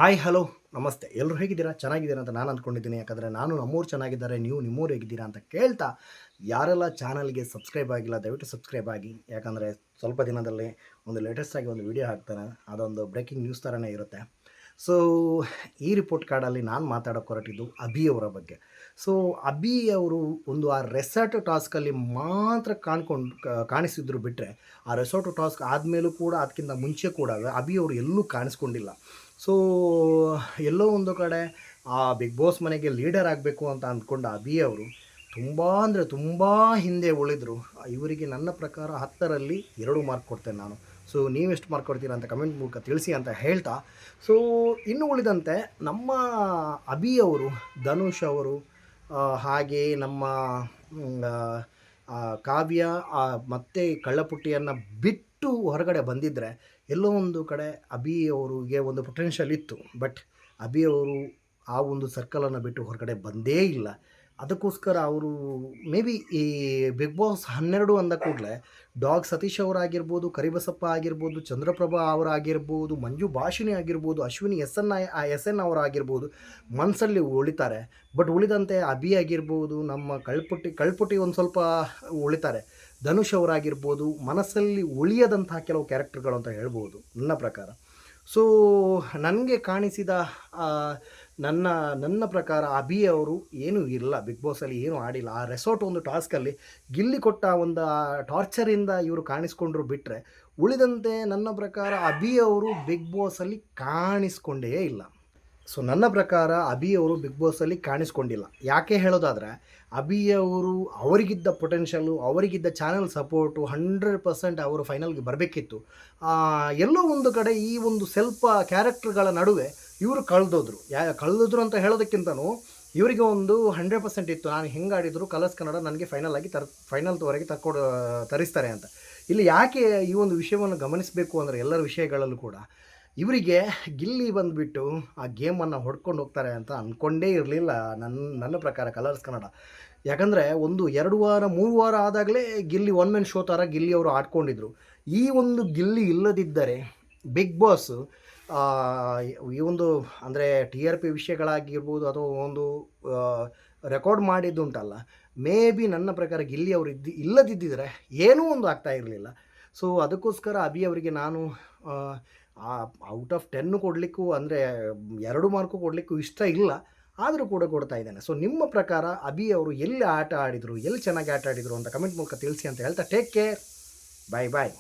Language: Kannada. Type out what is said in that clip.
ಹಾಯ್ ಹಲೋ ನಮಸ್ತೆ. ಎಲ್ಲರೂ ಹೇಗಿದ್ದೀರಾ? ಚೆನ್ನಾಗಿದ್ದೀರಾ ಅಂತ ನಾನು ಅಂದ್ಕೊಂಡಿದ್ದೀನಿ. ಯಾಕಂದರೆ ನಾನು ನಮ್ಮೂರು ಚೆನ್ನಾಗಿದ್ದಾರೆ, ನೀವು ನಿಮ್ಮೂರು ಹೇಗಿದ್ದೀರಾ ಅಂತ ಕೇಳ್ತಾ, ಯಾರೆಲ್ಲ ಚಾನಲ್ಗೆ ಸಬ್ಸ್ಕ್ರೈಬ್ ಆಗಿಲ್ಲ ದಯವಿಟ್ಟು ಸಬ್ಸ್ಕ್ರೈಬ್ ಆಗಿ. ಯಾಕಂದರೆ ಸ್ವಲ್ಪ ದಿನದಲ್ಲಿ ಒಂದು ಲೇಟೆಸ್ಟಾಗಿ ಒಂದು ವಿಡಿಯೋ ಹಾಕ್ತಾನೆ, ಅದೊಂದು ಬ್ರೇಕಿಂಗ್ ನ್ಯೂಸ್ ಥರನೇ ಇರುತ್ತೆ. ಸೊ ಈ ರಿಪೋರ್ಟ್ ಕಾರ್ಡಲ್ಲಿ ನಾನು ಮಾತಾಡೋಕ್ಕೆ ಹೊರಟಿದ್ದು ಅಭಿ ಅವರ ಬಗ್ಗೆ. ಸೊ ಅಭಿ ಅವರು ಒಂದು ಆ ರೆಸಾರ್ಟ್ ಟಾಸ್ಕಲ್ಲಿ ಮಾತ್ರ ಕಾಣಿಸಿದ್ರು ಬಿಟ್ಟರೆ, ಆ ರೆಸಾರ್ಟ್ ಟಾಸ್ಕ್ ಆದಮೇಲೂ ಕೂಡ ಅದಕ್ಕಿಂತ ಮುಂಚೆ ಕೂಡ ಅಭಿ ಅವರು ಎಲ್ಲೂ ಕಾಣಿಸ್ಕೊಂಡಿಲ್ಲ. ಸೊ ಎಲ್ಲೋ ಒಂದು ಕಡೆ ಆ ಬಿಗ್ ಬಾಸ್ ಮನೆಗೆ ಲೀಡರ್ ಆಗಬೇಕು ಅಂತ ಅಂದ್ಕೊಂಡ ಅಭಿ ಅವರು ತುಂಬ ಅಂದರೆ ತುಂಬ ಹಿಂದೆ ಉಳಿದರು. ಇವರಿಗೆ ನನ್ನ ಪ್ರಕಾರ 10ರಲ್ಲಿ 2 ಮಾರ್ಕ್ ಕೊಡ್ತೇನೆ ನಾನು. ಸೊ ನೀವೆಷ್ಟು ಮಾರ್ಕ್ ಕೊಡ್ತೀರಾ ಅಂತ ಕಮೆಂಟ್ ಮೂಲಕ ತಿಳಿಸಿ ಅಂತ ಹೇಳ್ತಾ, ಸೊ ಇನ್ನು ಉಳಿದಂತೆ ನಮ್ಮ ಅಭಿ ಅವರು, ಧನುಷ್ ಅವರು, ಹಾಗೆ ನಮ್ಮ ಕಾವ್ಯ ಮತ್ತು ಕಳ್ಳಪುಟ್ಟಿಯನ್ನು ಬಿಟ್ಟು ಹೊರಗಡೆ ಬಂದಿದ್ದರೆ ಎಲ್ಲೋ ಒಂದು ಕಡೆ ಅಭಿ ಅವರಿಗೆ ಒಂದು ಪೊಟೆನ್ಷಿಯಲ್ ಇತ್ತು. ಬಟ್ ಅಭಿ ಅವರು ಆ ಒಂದು ಸರ್ಕಲನ್ನು ಬಿಟ್ಟು ಹೊರಗಡೆ ಬಂದೇ ಇಲ್ಲ. ಅದಕ್ಕೋಸ್ಕರ ಅವರು ಮೇ ಬಿ ಈ ಬಿಗ್ ಬಾಸ್ 12 ಅಂದ ಕೂಡಲೇ ಡಾಗ್ ಸತೀಶ್ ಅವರಾಗಿರ್ಬೋದು, ಕರಿಬಸಪ್ಪ ಆಗಿರ್ಬೋದು, ಚಂದ್ರಪ್ರಭಾ ಅವರಾಗಿರ್ಬೋದು, ಮಂಜು ಭಾಷಿಣಿ ಆಗಿರ್ಬೋದು, ಅಶ್ವಿನಿ ಎಸ್ ಎನ್ ಅವರಾಗಿರ್ಬೋದು ಮನಸ್ಸಲ್ಲಿ ಉಳಿತಾರೆ. ಬಟ್ ಉಳಿದಂತೆ ಅಭಿ ಆಗಿರ್ಬೋದು, ನಮ್ಮ ಕಳ್ಪುಟ್ಟಿ ಒಂದು ಸ್ವಲ್ಪ ಉಳಿತಾರೆ. ಧನುಷ್ ಅವರಾಗಿರ್ಬೋದು ಮನಸ್ಸಲ್ಲಿ ಉಳಿಯದಂತಹ ಕೆಲವು ಕ್ಯಾರೆಕ್ಟರ್ಗಳು ಅಂತ ಹೇಳ್ಬೋದು ನನ್ನ ಪ್ರಕಾರ. ಸೊ ನನಗೆ ಕಾಣಿಸಿದ ನನ್ನ ಪ್ರಕಾರ ಅಭಿ ಅವರು ಏನೂ ಇಲ್ಲ, ಬಿಗ್ ಬಾಸಲ್ಲಿ ಏನೂ ಆಡಿಲ್ಲ. ಆ ರೆಸಾರ್ಟ್ ಒಂದು ಟಾಸ್ಕಲ್ಲಿ ಗಿಲ್ಲಿ ಕೊಟ್ಟ ಒಂದು ಟಾರ್ಚರಿಂದ ಇವರು ಕಾಣಿಸ್ಕೊಂಡ್ರು ಬಿಟ್ಟರೆ, ಉಳಿದಂತೆ ನನ್ನ ಪ್ರಕಾರ ಅಭಿ ಅವರು ಬಿಗ್ ಬಾಸಲ್ಲಿ ಕಾಣಿಸ್ಕೊಂಡೇ ಇಲ್ಲ. ಸೊ ನನ್ನ ಪ್ರಕಾರ ಅಭಿ ಅವರು ಬಿಗ್ ಬಾಸಲ್ಲಿ ಕಾಣಿಸ್ಕೊಂಡಿಲ್ಲ. ಯಾಕೆ ಹೇಳೋದಾದರೆ, ಅಭಿ ಅವರು ಅವರಿಗಿದ್ದ ಪೊಟೆನ್ಷಿಯಲ್ಲು, ಅವರಿಗಿದ್ದ ಚಾನಲ್ ಸಪೋರ್ಟು 100% ಅವರು ಫೈನಲ್ಗೆ ಬರಬೇಕಿತ್ತು. ಎಲ್ಲೋ ಒಂದು ಕಡೆ ಈ ಒಂದು ಸ್ವಲ್ಪ ಕ್ಯಾರೆಕ್ಟರ್ಗಳ ನಡುವೆ ಇವರು ಕಳೆದೋದ್ರು ಅಂತ ಹೇಳೋದಕ್ಕಿಂತನೂ ಇವರಿಗೆ ಒಂದು 100% ಇತ್ತು. ನಾನು ಹೆಂಗೆ ಆಡಿದ್ರು ಕಲರ್ಸ್ ಕನ್ನಡ ನನಗೆ ಫೈನಲ್ವರೆಗೆ ತರಿಸ್ತಾರೆ ಅಂತ. ಇಲ್ಲಿ ಯಾಕೆ ಈ ಒಂದು ವಿಷಯವನ್ನು ಗಮನಿಸಬೇಕು ಅಂದರೆ, ಎಲ್ಲರ ವಿಷಯಗಳಲ್ಲೂ ಕೂಡ ಇವರಿಗೆ ಗಿಲ್ಲಿ ಬಂದುಬಿಟ್ಟು ಆ ಗೇಮನ್ನು ಹೊಡ್ಕೊಂಡು ಹೋಗ್ತಾರೆ ಅಂತ ಅಂದ್ಕೊಂಡೇ ಇರಲಿಲ್ಲ ನನ್ನ ಪ್ರಕಾರ ಕಲರ್ಸ್ ಕನ್ನಡ. ಯಾಕಂದರೆ ಒಂದು 2 ವಾರ 3 ವಾರ ಆದಾಗಲೇ ಗಿಲ್ಲಿ ಒನ್ ಮ್ಯಾನ್ ಶೋ ಥರ ಗಿಲ್ಲಿ ಅವರು ಆಡ್ಕೊಂಡಿದ್ರು. ಈ ಒಂದು ಗಿಲ್ಲಿ ಇಲ್ಲದಿದ್ದರೆ ಬಿಗ್ ಬಾಸ್ ಈ ಒಂದು ಅಂದರೆ TRP ವಿಷಯಗಳಾಗಿರ್ಬೋದು ಅಥವಾ ಒಂದು ರೆಕಾರ್ಡ್ ಮಾಡಿದ್ದುಂಟಲ್ಲ, ಮೇ ಬಿ ನನ್ನ ಪ್ರಕಾರ ಗಿಲ್ಲಿ ಅವರು ಇಲ್ಲದಿದ್ದರೆ ಏನೂ ಒಂದು ಆಗ್ತಾ ಇರಲಿಲ್ಲ. ಸೊ ಅದಕ್ಕೋಸ್ಕರ ಅಭಿ ಅವರಿಗೆ ನಾನು ಔಟ್ ಆಫ್ 10 ಕೊಡಲಿಕ್ಕೂ, ಅಂದರೆ 2 ಮಾರ್ಕು ಕೊಡಲಿಕ್ಕೂ ಇಷ್ಟ ಇಲ್ಲ, ಆದರೂ ಕೂಡ ಕೊಡ್ತಾ ಇದ್ದೇನೆ. ಸೊ ನಿಮ್ಮ ಪ್ರಕಾರ ಅಭಿ ಅವರು ಎಲ್ಲಿ ಆಟ ಆಡಿದರು, ಎಲ್ಲಿ ಚೆನ್ನಾಗಿ ಆಟ ಆಡಿದರು ಅಂತ ಕಮೆಂಟ್ ಮೂಲಕ ತಿಳಿಸಿ ಅಂತ ಹೇಳ್ತಾ, ಟೇಕ್ ಕೇರ್, ಬಾಯ್ ಬಾಯ್.